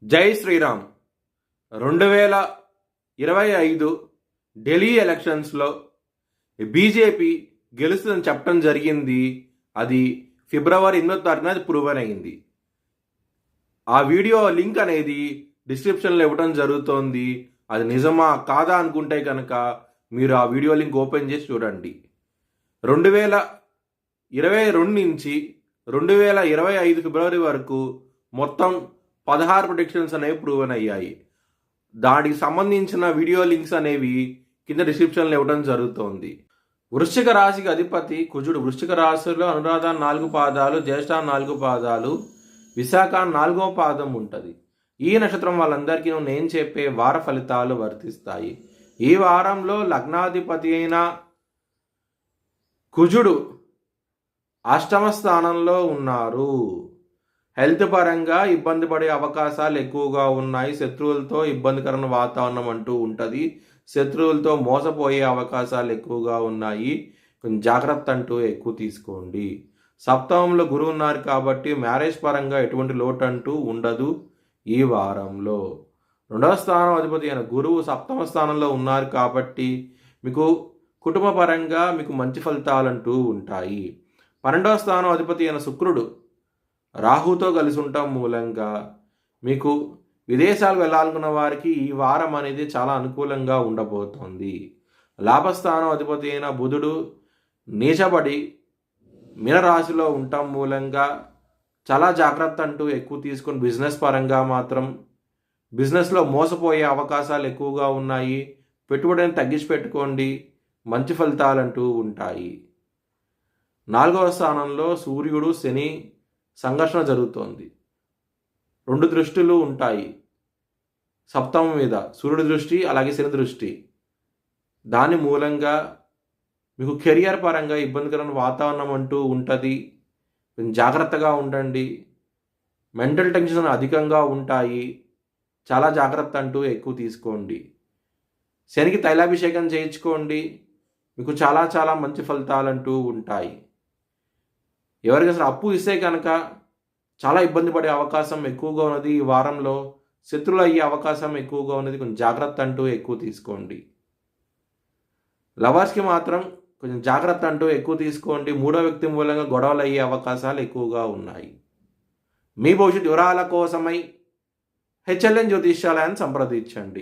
జై శ్రీరామ్. 2025 ఢిల్లీ ఎలక్షన్స్లో బీజేపీ గెలుస్తుందని చెప్పడం జరిగింది. అది ఫిబ్రవరి 8వ తారీఖున ప్రూవ్ అయింది. ఆ వీడియో లింక్ అనేది డిస్క్రిప్షన్లో ఇవ్వడం జరుగుతోంది. అది నిజమా కాదా అనుకుంటే కనుక మీరు ఆ వీడియో లింక్ ఓపెన్ చేసి చూడండి. 2022 నుంచి 2025 ఫిబ్రవరి వరకు మొత్తం 16 ప్రొడిక్షన్స్ అనేవి ప్రూవన్ అయ్యాయి. దానికి సంబంధించిన వీడియో లింక్స్ అనేవి కింద డిస్క్రిప్షన్లో ఇవ్వడం జరుగుతోంది. వృశ్చిక రాశికి అధిపతి కుజుడు. వృశ్చిక రాశిలో అనురాధ 4 పాదాలు, జ్యేష్ఠ 4 పాదాలు, విశాఖ 4వ పాదం ఉంటుంది. ఈ నక్షత్రం వాళ్ళందరికీ నేను చెప్పే వార ఫలితాలు వర్తిస్తాయి. ఈ వారంలో లగ్నాధిపతి అయిన కుజుడు అష్టమ స్థానంలో ఉన్నారు. హెల్త్ పరంగా ఇబ్బంది పడే అవకాశాలు ఎక్కువగా ఉన్నాయి. శత్రువులతో ఇబ్బందికరమైన వాతావరణం అంటూ ఉంటుంది. శత్రువులతో మోసపోయే అవకాశాలు ఎక్కువగా ఉన్నాయి. కొంచెం జాగ్రత్త అంటూ ఎక్కువ తీసుకోండి. సప్తమంలో గురువు ఉన్నారు కాబట్టి మ్యారేజ్ పరంగా ఎటువంటి లోటు అంటూ ఉండదు. ఈ వారంలో 2వ స్థానం అధిపతి అయిన గురువు సప్తమ స్థానంలో ఉన్నారు కాబట్టి మీకు కుటుంబ పరంగా మీకు మంచి ఫలితాలంటూ ఉంటాయి. 12వ స్థానం అధిపతి అయిన శుక్రుడు రాహుతో కలిసి ఉండటం మూలంగా మీకు విదేశాలు వెళ్ళాలనుకున్న వారికి ఈ వారం అనేది చాలా అనుకూలంగా ఉండబోతోంది. లాభస్థానం అధిపతి అయిన బుధుడు నీచబడి మీనరాశిలో ఉండటం మూలంగా చాలా జాగ్రత్త అంటూ ఎక్కువ తీసుకొని బిజినెస్ పరంగా మాత్రం బిజినెస్లో మోసపోయే అవకాశాలు ఎక్కువగా ఉన్నాయి. పెట్టుబడిని తగ్గించి పెట్టుకోండి. మంచి ఫలితాలంటూ ఉంటాయి. 4వ స్థానంలో సూర్యుడు శని సంఘర్షణ జరుగుతోంది. 2 దృష్టిలు ఉంటాయి సప్తమం మీద, సూర్యుడి దృష్టి అలాగే శని దృష్టి. దాని మూలంగా మీకు కెరియర్ పరంగా ఇబ్బందికరమైన వాతావరణం అంటూ ఉంటుంది. కొంచెం జాగ్రత్తగా ఉండండి. మెంటల్ టెన్షన్ అధికంగా ఉంటాయి. చాలా జాగ్రత్త అంటూ ఎక్కువ తీసుకోండి. శనికి తైలాభిషేకం చేయించుకోండి. మీకు చాలా చాలా మంచి ఫలితాలంటూ ఉంటాయి. ఎవరికి అసలు అప్పు ఇస్తే కనుక చాలా ఇబ్బంది పడే అవకాశం ఎక్కువగా ఉన్నది. ఈ వారంలో శత్రువులు అయ్యే అవకాశం ఎక్కువగా ఉన్నది. కొంచెం జాగ్రత్త అంటూ ఎక్కువ తీసుకోండి. లవర్స్కి మాత్రం కొంచెం జాగ్రత్త అంటూ ఎక్కువ తీసుకోండి. 3వ వ్యక్తి మూలంగా గొడవలు అయ్యే అవకాశాలు ఎక్కువగా ఉన్నాయి. మీ భవిష్యత్ వివరాల కోసమై HLN జ్యోతిష్యాలయాన్ని సంప్రదించండి.